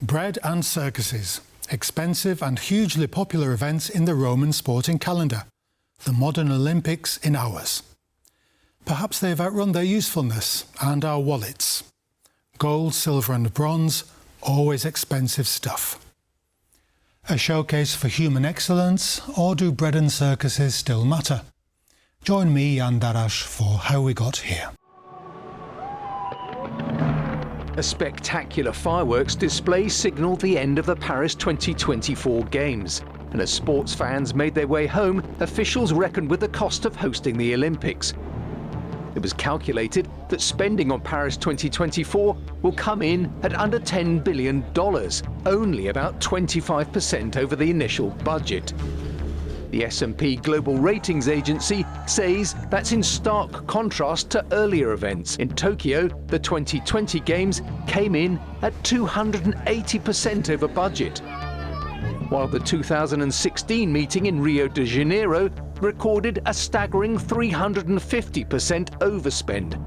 Bread and circuses, expensive and hugely popular events in the Roman sporting calendar. The modern Olympics in ours. Perhaps they've outrun their usefulness and our wallets. Gold, silver and bronze, always expensive stuff. A showcase for human excellence, or do bread and circuses still matter? Join me, Jan Darasz, for How We Got Here. A spectacular fireworks display signalled the end of the Paris 2024 Games. And as sports fans made their way home, officials reckoned with the cost of hosting the Olympics. It was calculated that spending on Paris 2024 will come in at under $10 billion, only about 25% over the initial budget. The S&P Global Ratings Agency says that's in stark contrast to earlier events. In Tokyo, the 2020 Games came in at 280% over budget, while the 2016 meeting in Rio de Janeiro recorded a staggering 350% overspend.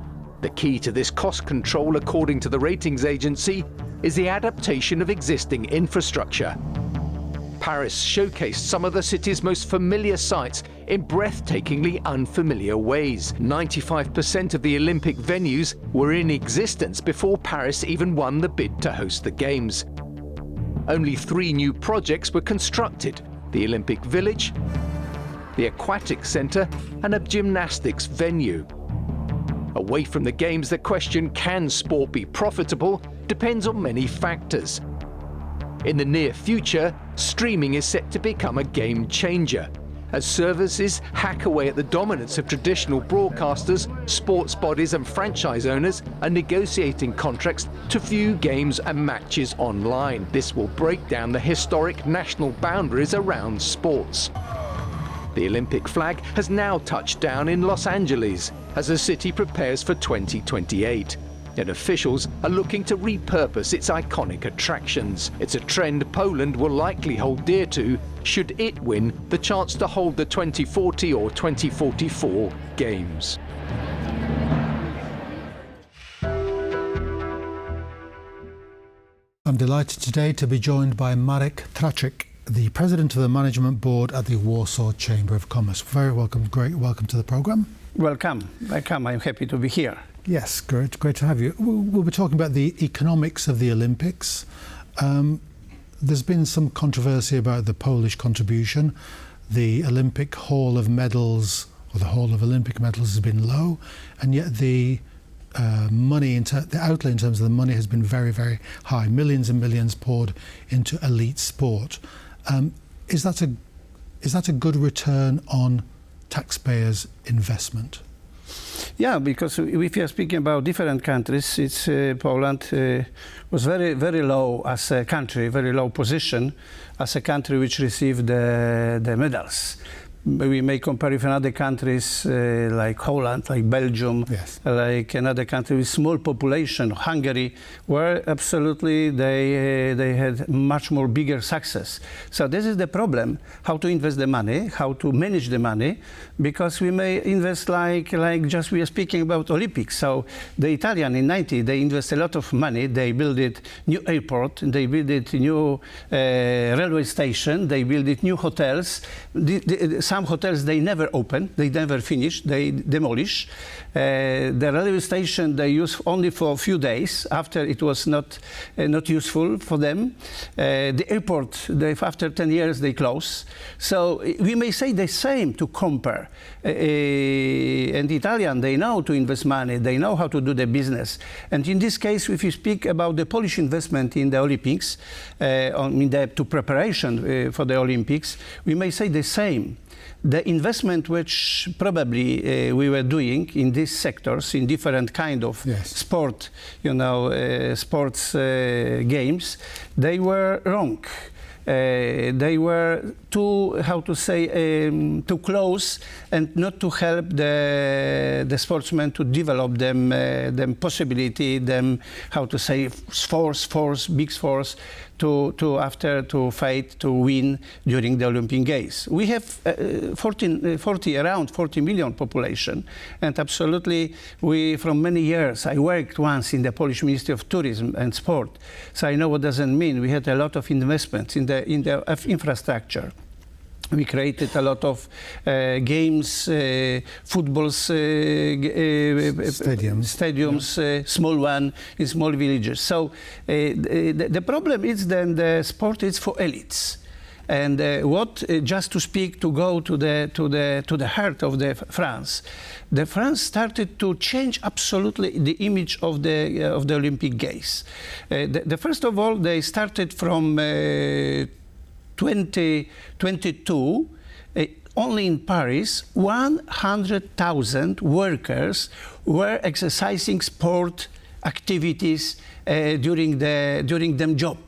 The key to this cost control, according to the ratings agency, is the adaptation of existing infrastructure. Paris showcased some of the city's most familiar sites in breathtakingly unfamiliar ways. 95% of the Olympic venues were in existence before Paris even won the bid to host the Games. Only 3 new projects were constructed: the Olympic Village, the Aquatic Centre and a gymnastics venue. Away from the Games, the question, can sport be profitable, depends on many factors. In the near future, streaming is set to become a game changer. As services hack away at the dominance of traditional broadcasters, sports bodies and franchise owners are negotiating contracts to view games and matches online. This will break down the historic national boundaries around sports. The Olympic flag has now touched down in Los Angeles as the city prepares for 2028. And officials are looking to repurpose its iconic attractions. It's a trend Poland will likely hold dear to should it win the chance to hold the 2040 or 2044 Games. I'm delighted today to be joined by Marek Traczyk, the President of the Management Board at the Warsaw Chamber of Commerce. Very welcome, great welcome to the programme. Welcome. I'm happy to be here. Yes, great to have you. We'll be talking about the economics of the Olympics. There's been some controversy about the Polish contribution. The Olympic Hall of Medals, or the Hall of Olympic Medals, has been low, and yet the the outlay in terms of the money has been very, very high. Millions and millions poured into elite sport. Is that a good return on taxpayers' investment? Yeah, because if you are speaking about different countries, it's Poland was very, very low as a country, very low position as a country which received the medals. We may compare with other countries like Holland, like Belgium, yes, like another country with small population, Hungary, where absolutely they had much more bigger success. So this is the problem: how to invest the money, how to manage the money, because we may invest like just we are speaking about Olympics. So the Italian in '90 they invest a lot of money. They built it new airport, they built it new railway station, they built it new hotels. Some hotels they never open, they never finish, they demolish. The railway station they use only for a few days. After it was not useful for them. The airport, after 10 years they close. So we may say the same to compare. And the Italian, they know to invest money, they know how to do the business. And in this case, if you speak about the Polish investment in the Olympics, to preparation for the Olympics, we may say the same. The investment which probably we were doing in these sectors, in different kind of sport, sports games, they were wrong. they were too, how to say, too close and not to help the sportsmen to develop them possibility, them, how to say, big force to fight, to win during the Olympic Games. We have around 40 million population, and absolutely from many years, I worked once in the Polish Ministry of Tourism and Sport, so I know what does it mean. We had a lot of investments in the infrastructure. We created a lot of games, football stadiums, small one in small villages. So the problem is then the sport is for elites. And just to go to the heart of the France, the France started to change absolutely the image of the Olympic Games. First of all, they started from 2022, only in Paris, 100,000 workers were exercising sport activities during their job.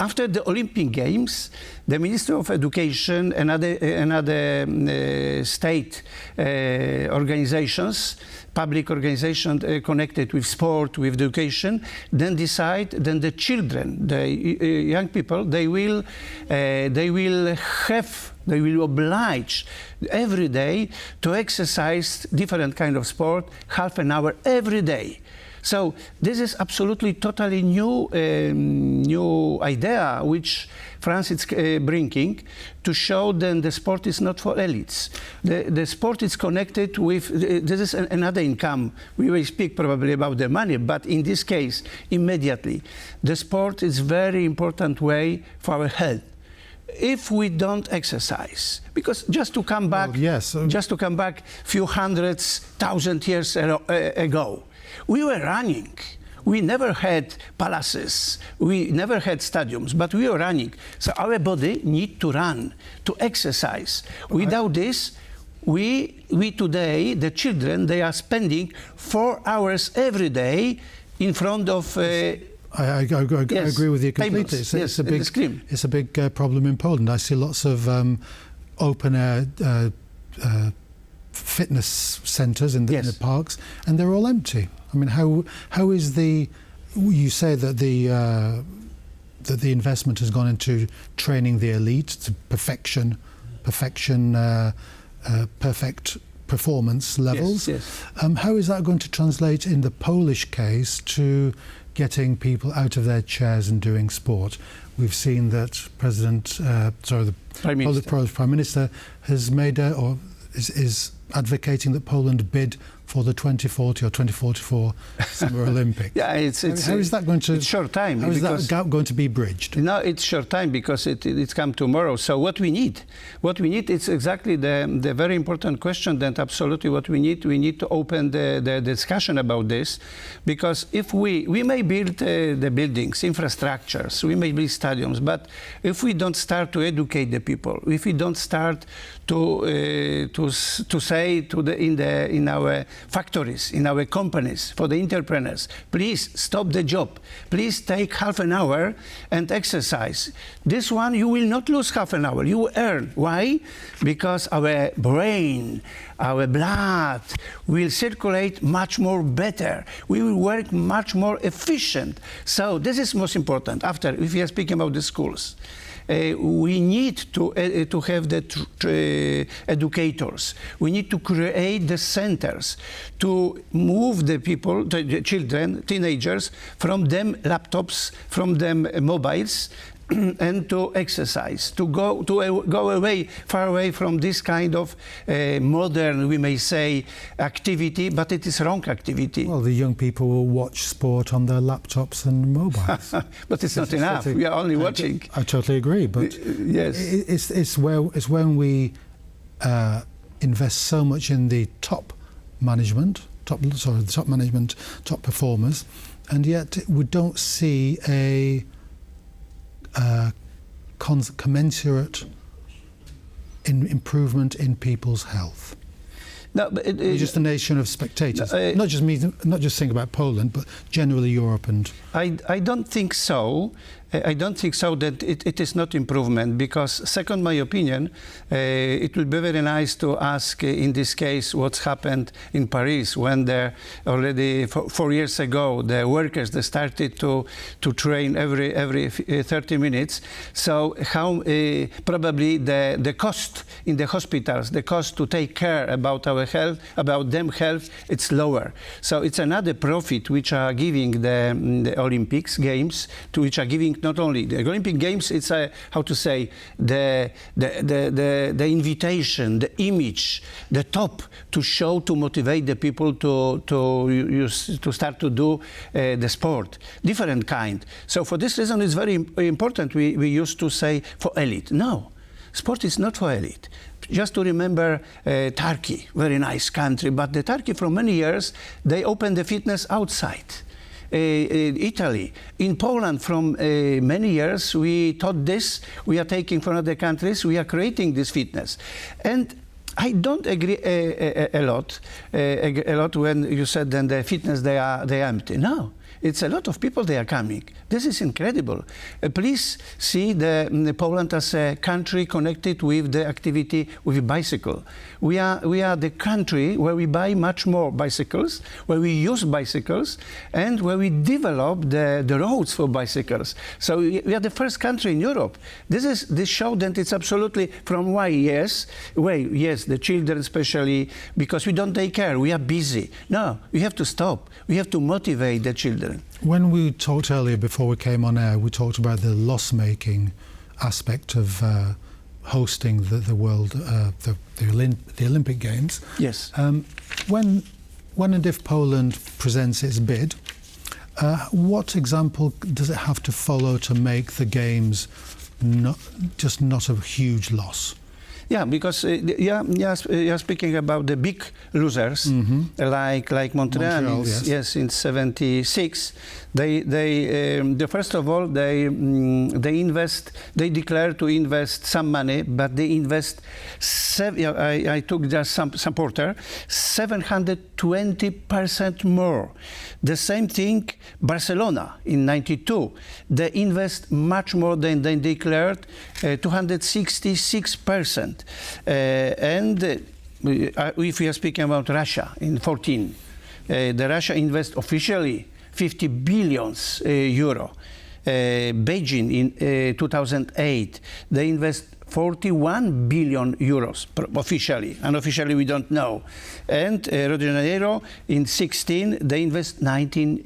After the Olympic Games, the Ministry of Education and other state organizations, public organizations connected with sport, with education, then the children, the young people, they will oblige every day to exercise different kind of sport, half an hour every day. So this is absolutely totally new idea which France is bringing to show that the sport is not for elites. The sport is connected with, this is another income. We will speak probably about the money, but in this case, immediately, the sport is very important way for our health. If we don't exercise, because just to come back, just to come back few hundreds, thousand years ago, we were running. We never had palaces. We never had stadiums, but we were running. So our body need to run, to exercise. Without this, we today, the children, they are spending 4 hours every day in front of. I agree with you completely. It's a big problem in Poland. I see lots of open air fitness centres in the parks, and they're all empty. I mean, how is you say that the investment has gone into training the elite to perfect performance levels. How is that going to translate in the Polish case to getting people out of their chairs and doing sport? We've seen that the Polish Prime Minister has made is advocating that Poland bid for the 2040 or 2044 Summer Olympics. Yeah, how is that going to? It's short time. How is that gap going to be bridged? No, it's short time because it's come tomorrow. So what we need is exactly the very important question. That absolutely what we need to open the discussion about this, because if we may build the buildings, infrastructures, we may build stadiums, but if we don't start to educate the people, if we don't start to say in our factories, in our companies, for the entrepreneurs, please stop the job. Please take half an hour and exercise. This one, you will not lose half an hour. You will earn. Why? Because our brain, our blood will circulate much more better. We will work much more efficient. So this is most important. After, if we are speaking about the schools, we need to have the educators. We need to create the centers to move the people, the children, teenagers, from them laptops, from them mobiles, and to exercise, to go away, far away from this kind of modern, we may say, activity, but it is wrong activity. Well, the young people will watch sport on their laptops and mobiles. But it's not enough. We are only watching. I totally agree, but yes, it's when we invest so much in the top performers, and yet we don't see a commensurate improvement in people's health. No, but we're just a nation of spectators. Not just think about Poland, but generally Europe and. I don't think so, I don't think so that it is not improvement, because second my opinion, it will be very nice to ask in this case what's happened in Paris when there already 4 years ago the workers they started to train every 30 minutes. So how probably the cost in the hospitals, the cost to take care about our health, about them health, it's lower. So it's another profit which are giving the Olympics games, to which are giving not only the Olympic Games, it's how to say, the invitation, the image, the top to show, to motivate the people to start to do the sport, different kind. So for this reason, it's very important. We used to say for elite. No, sport is not for elite. Just to remember Turkey, very nice country, but the Turkey for many years, they opened the fitness outside. Italy, in Poland, from many years, we taught this. We are taking from other countries. We are creating this fitness, and I don't agree a lot when you said then the fitness they are empty. No. It's a lot of people they are coming. This is incredible. Please see the Poland as a country connected with the activity with bicycle. We are the country where we buy much more bicycles, where we use bicycles, and where we develop the roads for bicycles. So we are the first country in Europe. This shows that it's absolutely from why yes, the children especially, because we don't take care, we are busy. No, we have to stop. We have to motivate the children. When we talked earlier, before we came on air, we talked about the loss-making aspect of hosting the world, the Olympic Games. Yes. When and if Poland presents its bid, what example does it have to follow to make the Games not a huge loss? Yeah, because you're speaking about the big losers, like Montreal yes, in '76. They first of all they declare to invest some money, but they invest. I took just some porter 720% more. The same thing Barcelona in '92. They invest much more than they declared, 266%. And if we are speaking about Russia in '14, the Russia invest officially 50 billion euro. Beijing in 2008, they invest 41 billion euros officially. Unofficially, we don't know. And Rio de Janeiro in '16, they invest 19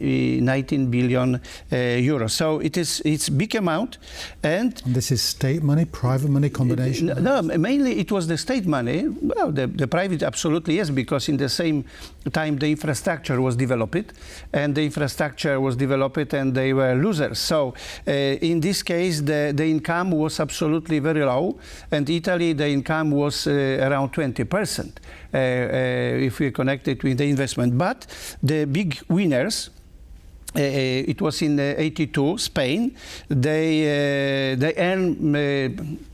billion euros. So it's big amount. And this is state money, private money combination? No, mainly it was the state money. Well, the private absolutely yes, because in the same time the infrastructure was developed, and the infrastructure was developed, and they were losers. So in this case, the income was absolutely very low. And Italy, the income was around 20% if we connect it with the investment. But the big winners, it was in '82, Spain. They earn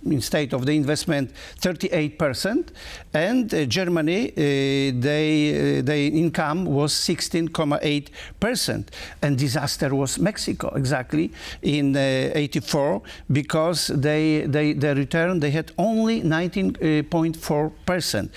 instead of the investment 38%, and Germany, their income was 16.8%. And disaster was Mexico exactly in '84, because they returned, they had only 19.4%.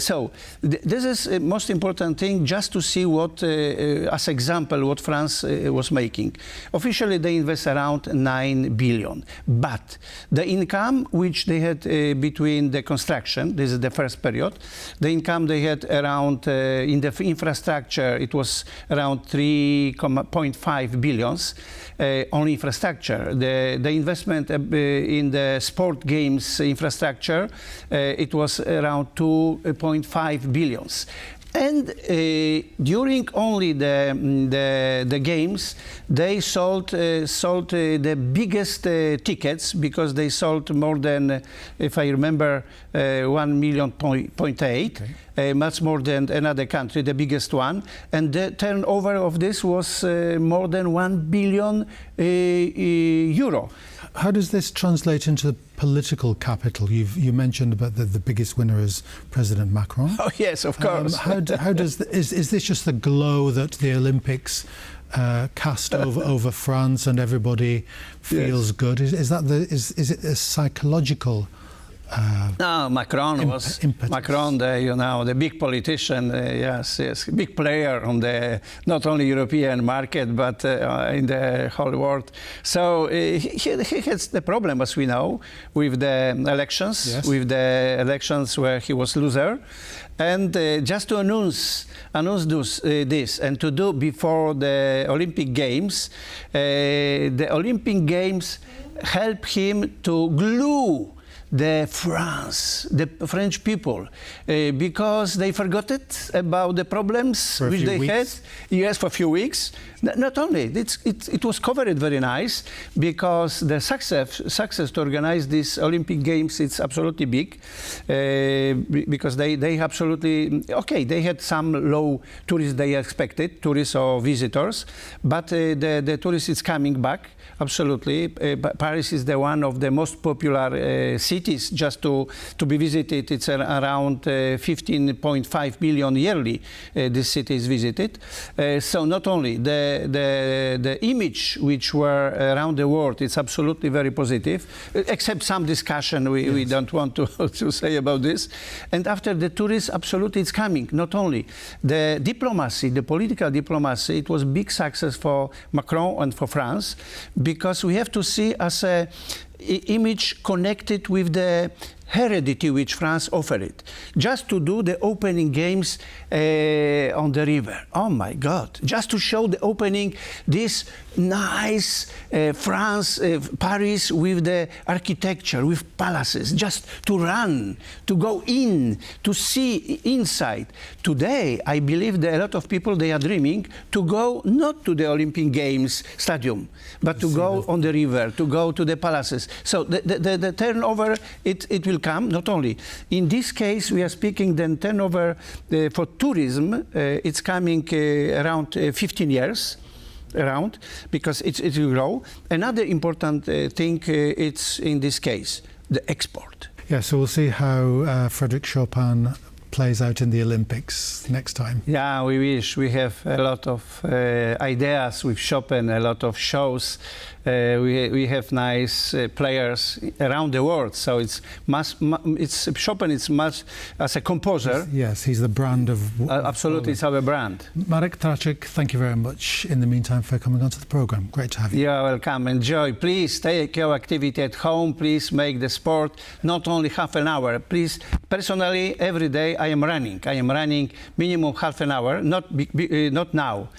So this is the most important thing, just to see what, as example, what France was making. Officially, they invest around 9 billion, but the income which they had between the construction, this is the first period, the income they had around in the infrastructure, it was around 3.5 billions on infrastructure. The investment in the sport games infrastructure, it was around 2.5 billions. And during only the games, they sold the biggest tickets, because they sold more than, if I remember, 1.8 million, much more than another country, the biggest one. And the turnover of this was more than 1 billion euro. How does this translate into political capital? You mentioned about the biggest winner is President Macron. Oh yes, of course. How does is this just the glow that the Olympics cast over France and everybody feels good. Is it a psychological? No, Macron was impetus. Macron, the big politician, yes, big player on the not only European market but in the whole world. So he has the problem, as we know, with the elections, where he was loser, and just to announce this and to do before the Olympic Games, the Olympic Games help him to glue the French people, because they forgot it about the problems which they had. Yes, for a few weeks. Not only it was covered very nice, because the success to organize these Olympic Games, it's absolutely big, because they absolutely they had some low tourists they expected, tourists or visitors, but the tourists is coming back. Absolutely. Paris is the one of the most popular cities just to be visited. It's around 15.5 million yearly this city is visited. So not only the image which were around the world, it's absolutely very positive, except some discussion we don't want to say about this. And after the tourists, absolutely it's coming. Not only the diplomacy, the political diplomacy, it was big success for Macron and for France, because we have to see as a image connected with the heredity which France offered. Just to do the opening games on the river. Oh my God. Just to show the opening, this nice France, Paris with the architecture, with palaces, just to run, to go in, to see inside. Today, I believe that a lot of people, they are dreaming to go not to the Olympic Games stadium, but to go on the river, to go to the palaces. So the turnover, it will come, not only. In this case, we are speaking then turnover for tourism, it's coming around 15 years. Around, because it will grow. Another important thing, it's in this case, the export. Yeah, so we'll see how Frederick Chopin plays out in the Olympics next time. Yeah, we wish. We have a lot of ideas with Chopin, a lot of shows. We have nice players around the world, so Chopin is much as a composer. Yes, he's the brand of... absolutely, it's our brand. Marek Traczyk, thank you very much in the meantime for coming onto the program. Great to have you. You're welcome. Enjoy. Please take your activity at home. Please make the sport not only half an hour. Please, personally, every day I am running. I am running minimum half an hour, not now.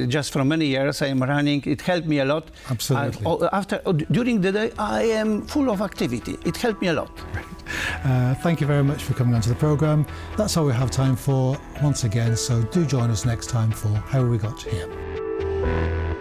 Just for many years I am running. It helped me a lot. Absolutely. During the day, I am full of activity. It helped me a lot. Thank you very much for coming onto the programme. That's all we have time for once again, so do join us next time for How We Got Here.